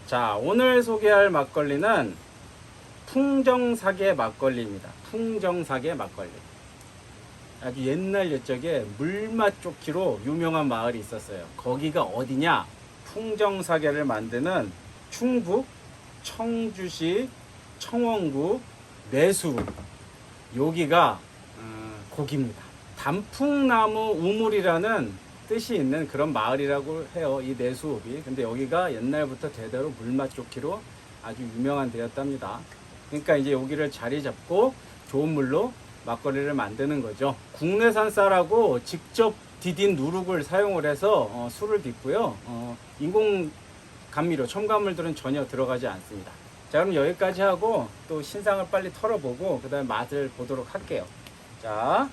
자, 오늘 소개할 막걸리는 풍정사계 막걸리입니다. 풍정사계 막걸리. 아주 옛날 옛적에 물맛 좋기로 유명한 마을이 있었어요. 거기가 어디냐? 풍정사계를 만드는 충북 청주시 청원구 내수, 여기가 거기입니다. 단풍나무 우물이라는 뜻이 있는 그런 마을이라고 해요, 이 내수읍이. 근데 여기가 옛날부터 대대로 물맛 좋기로 아주 유명한 데였답니다. 그러니까 이제 여기를 자리 잡고 좋은 물로 막걸리를 만드는 거죠. 국내산 쌀하고 직접 디딘 누룩을 사용을 해서 술을 빚고요. 인공 감미료, 첨가물들은 전혀 들어가지 않습니다. 자, 그럼 여기까지 하고 또 신상을 빨리 털어보고 그 다음에 맛을 보도록 할게요. 자,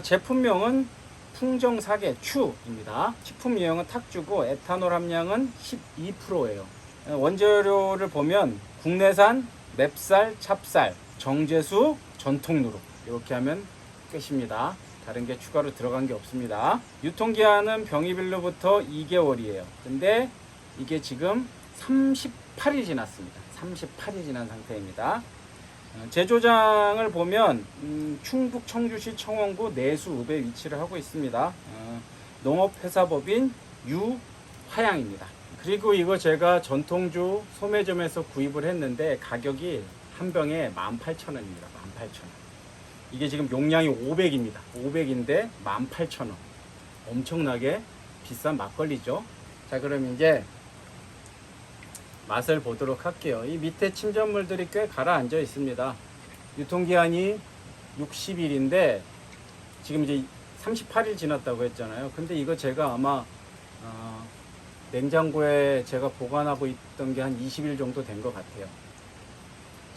제품명은 풍정사계 추입니다. 식품 유형은 탁주고 에탄올 함량은 12%예요. 원재료를 보면 국내산 맵쌀, 찹쌀, 정제수, 전통 누룩, 이렇게 하면 끝입니다. 다른 게 추가로 들어간 게 없습니다. 유통기한은 병이별로부터 2개월이에요. 근데 이게 지금 38이 지났습니다. 38이 지난 상태입니다. 제조장을 보면 충북 청주시 청원구 내수읍에 위치를 하고 있습니다. 농업회사법인 유화양입니다. 그리고 이거 제가 전통주 소매점에서 구입을 했는데 가격이 한 병에 18,000원입니다. 18,000원. 이게 지금 용량이 500입니다. 500인데 18,000원. 엄청나게 비싼 막걸리죠. 자, 그럼 이제 맛을 보도록 할게요. 이 밑에 침전물들이 꽤 가라앉아 있습니다. 유통기한이 60일인데 지금 이제 38일 지났다고 했잖아요. 근데 이거 제가 아마 냉장고에 제가 보관하고 있던 게 한 20일 정도 된 것 같아요.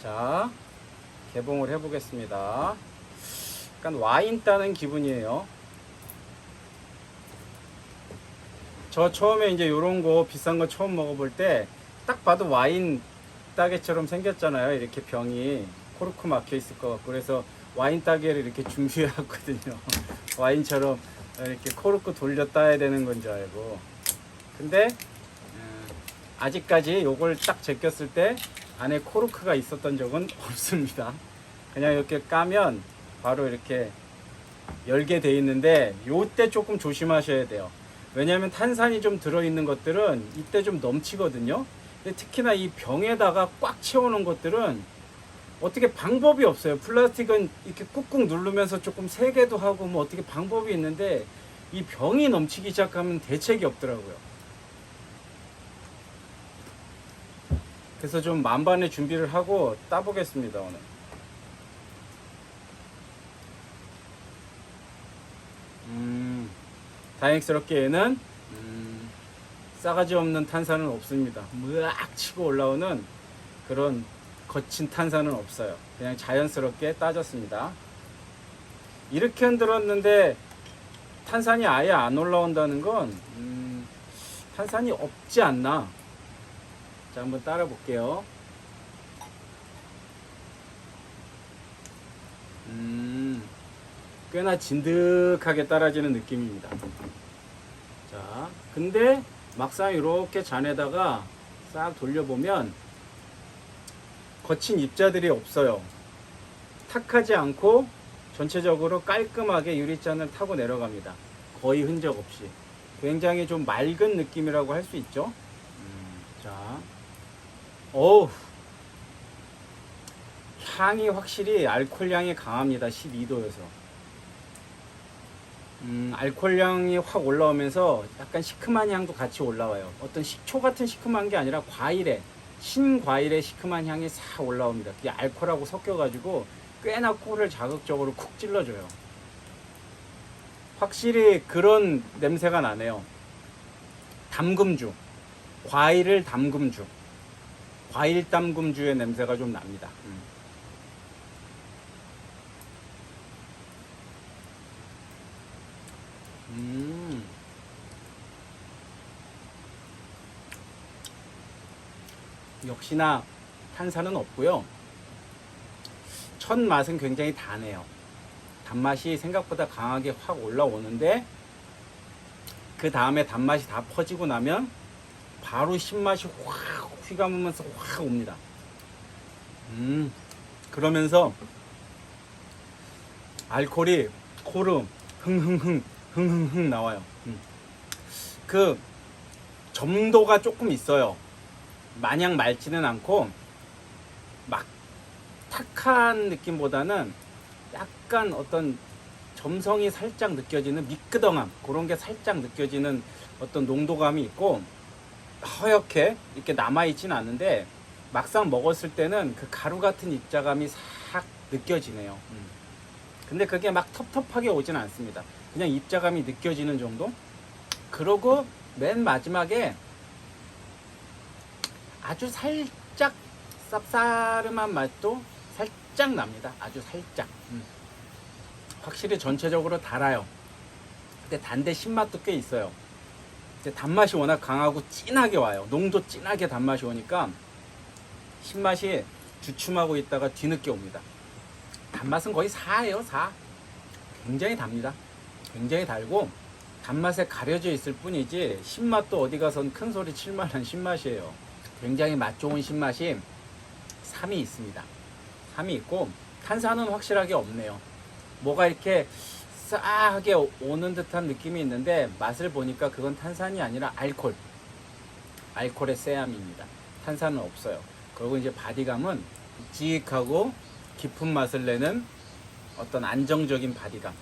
자, 개봉을 해 보겠습니다. 약간 와인 따는 기분이에요. 저 처음에 이제 요런 거 비싼 거 처음 먹어볼 때 딱 봐도 와인 따개처럼 생겼잖아요. 이렇게 병이 코르크 막혀 있을 것 같고, 그래서 와인 따개를 이렇게 준비해 왔거든요. 와인처럼 이렇게 코르크 돌려 따야 되는 건 줄 알고. 근데 아직까지 요걸 딱 제꼈을 때 안에 코르크가 있었던 적은 없습니다. 그냥 이렇게 까면 바로 이렇게 열게 돼 있는데, 요때 조금 조심하셔야 돼요. 왜냐하면 탄산이 좀 들어있는 것들은 이때 좀 넘치거든요. 근데 특히나 이 병에다가 꽉 채워놓은 것들은 어떻게 방법이 없어요. 플라스틱은 이렇게 꾹꾹 누르면서 조금 세게도 하고 뭐 어떻게 방법이 있는데, 이 병이 넘치기 시작하면 대책이 없더라고요. 그래서 좀 만반의 준비를 하고 따보겠습니다, 오늘. 다행스럽게 얘는 싸가지 없는 탄산은 없습니다. 무악 치고 올라오는 그런 거친 탄산은 없어요. 그냥 자연스럽게 따졌습니다. 이렇게 흔들었는데 탄산이 아예 안 올라온다는 건 탄산이 없지 않나. 자, 한번 따라 볼게요. 꽤나 진득하게 따라지는 느낌입니다. 자, 근데 막상 이렇게 잔에다가 싹 돌려보면 거친 입자들이 없어요. 탁하지 않고 전체적으로 깔끔하게 유리잔을 타고 내려갑니다. 거의 흔적 없이. 굉장히 좀 맑은 느낌이라고 할 수 있죠. 자, 어우, 향이 확실히 알코올 향이 강합니다. 12도여서. 알코올향이 확 올라오면서 약간 시큼한 향도 같이 올라와요. 어떤 식초 같은 시큼한 게 아니라 과일의, 신과일의 시큼한 향이 싹 올라옵니다. 그게 알코올하고 섞여가지고 꽤나 코를 자극적으로 쿡 찔러줘요. 확실히 그런 냄새가 나네요. 담금주, 과일을 담금주, 과일 담금주의 냄새가 좀 납니다. 역시나 탄산은 없고요. 첫 맛은 굉장히 다네요. 단맛이 생각보다 강하게 확 올라오는데 그 다음에 단맛이 다 퍼지고 나면 바로 신맛이 확 휘감으면서 확 옵니다. 그러면서 알코올이 코로 흥흥흥 나와요. 그 점도가 조금 있어요. 마냥 맑지는 않고 막 탁한 느낌보다는 약간 어떤 점성이 살짝 느껴지는 미끄덩함, 그런 게 살짝 느껴지는 어떤 농도감이 있고, 허옇게 이렇게 남아있지는 않은데 막상 먹었을 때는 그 가루 같은 입자감이 싹 느껴지네요. 근데 그게 막 텁텁하게 오지는 않습니다. 그냥 입자감이 느껴지는 정도? 그러고 맨 마지막에 아주 살짝 쌉싸름한 맛도 살짝 납니다. 아주 살짝. 확실히 전체적으로 달아요. 근데 단데 신맛도 꽤 있어요. 이제 단맛이 워낙 강하고 진하게 와요. 농도 진하게 단맛이 오니까 신맛이 주춤하고 있다가 뒤늦게 옵니다. 단맛은 거의 4예요. 4. 굉장히 답니다. 굉장히 달고 단맛에 가려져 있을 뿐이지 신맛도 어디 가선 큰 소리 칠만한 신맛이에요. 굉장히 맛 좋은 신맛이 3이 있습니다. 3이 있고 탄산은 확실하게 없네요. 뭐가 이렇게 싸하게 오는 듯한 느낌이 있는데 맛을 보니까 그건 탄산이 아니라 알코올의 쎄함입니다. 탄산은 없어요. 그리고 이제 바디감은 묵직하고 깊은 맛을 내는 어떤 안정적인 바디감,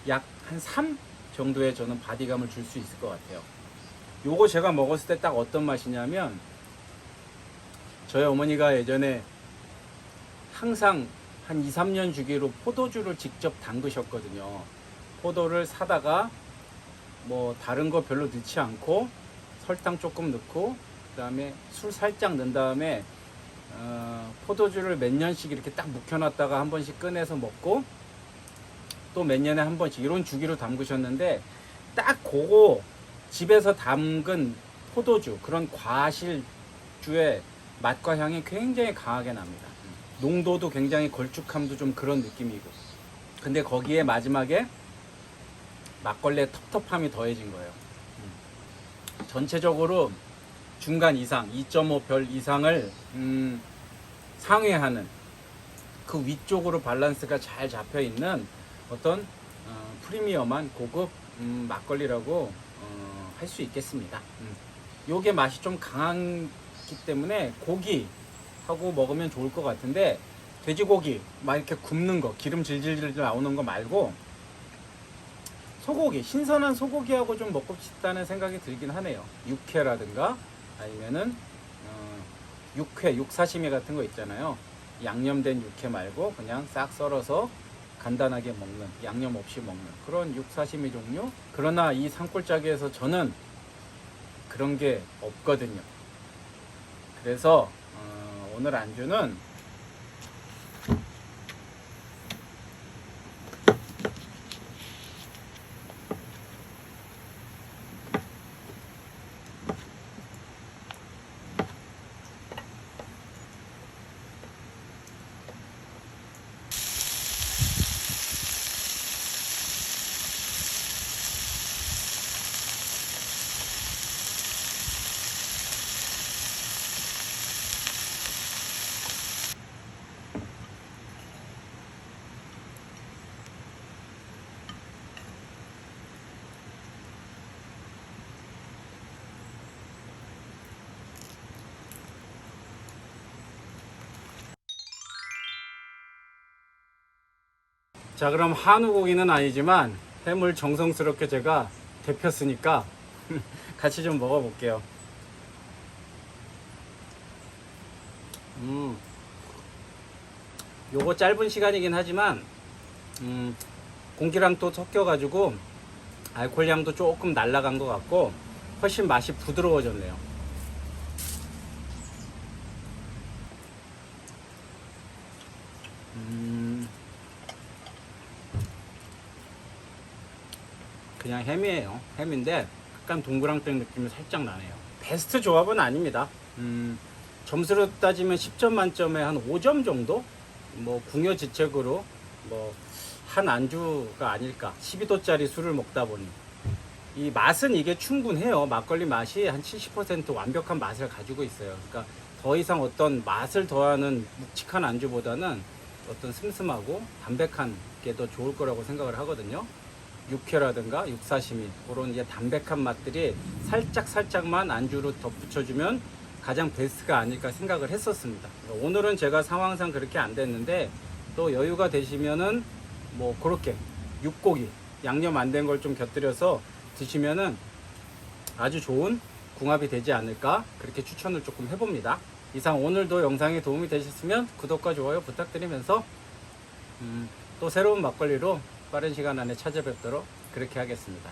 약 한 3 정도의 저는 바디감을 줄 수 있을 것 같아요. 요거 제가 먹었을 때 딱 어떤 맛이냐면, 저희 어머니가 예전에 항상 한 2, 3년 주기로 포도주를 직접 담그셨거든요. 포도를 사다가 뭐 다른 거 별로 넣지 않고 설탕 조금 넣고 그 다음에 술 살짝 넣은 다음에 포도주를 몇 년씩 이렇게 딱 묵혀놨다가 한 번씩 꺼내서 먹고 또 몇 년에 한 번씩 이런 주기로 담그셨는데, 딱 그거 집에서 담근 포도주, 그런 과실주의 맛과 향이 굉장히 강하게 납니다. 농도도 굉장히 걸쭉함도 좀 그런 느낌이고, 근데 거기에 마지막에 막걸리의 텁텁함이 더해진 거예요. 전체적으로 중간 이상, 2.5별 이상을 상회하는, 그 위쪽으로 밸런스가 잘 잡혀 있는 어떤 프리미엄한 고급 막걸리라고 할 수 있겠습니다. 요게 맛이 좀 강하기 때문에 고기하고 먹으면 좋을 것 같은데, 돼지고기 막 이렇게 굽는 거, 기름 질질질 나오는 거 말고 소고기, 신선한 소고기하고 좀 먹고 싶다는 생각이 들긴 하네요. 육회라든가 아니면은 육사시미 같은 거 있잖아요. 양념된 육회 말고 그냥 싹 썰어서 간단하게 먹는, 양념 없이 먹는 그런 육사시미 종류. 그러나 이 산골짜기에서 저는 그런 게 없거든요. 그래서 오늘 안주는 자, 그럼 한우 고기는 아니지만 해물 정성스럽게 제가 데폈으니까 같이 좀 먹어볼게요. 요거 짧은 시간이긴 하지만 공기랑 또 섞여가지고 알코올 향도 조금 날라간 것 같고 훨씬 맛이 부드러워졌네요. 그냥 햄이에요. 햄인데 약간 동그랑땡 느낌이 살짝 나네요. 베스트 조합은 아닙니다. 점수로 따지면 10점 만점에 한 5점 정도? 뭐 궁여지책으로 뭐 한 안주가 아닐까. 12도짜리 술을 먹다 보니 이 맛은 이게 충분해요. 막걸리 맛이 한 70% 완벽한 맛을 가지고 있어요. 그러니까 더 이상 어떤 맛을 더하는 묵직한 안주보다는 어떤 슴슴하고 담백한 게 더 좋을 거라고 생각을 하거든요. 육회라든가 육사시미 그런 이제 담백한 맛들이 살짝만 안주로 덧붙여주면 가장 베스트가 아닐까 생각을 했었습니다. 오늘은 제가 상황상 그렇게 안 됐는데 또 여유가 되시면은 뭐 그렇게 육고기 양념 안 된 걸 좀 곁들여서 드시면은 아주 좋은 궁합이 되지 않을까 그렇게 추천을 조금 해봅니다. 이상 오늘도 영상이 도움이 되셨으면 구독과 좋아요 부탁드리면서 또 새로운 막걸리로 빠른 시간 안에 찾아뵙도록 그렇게 하겠습니다.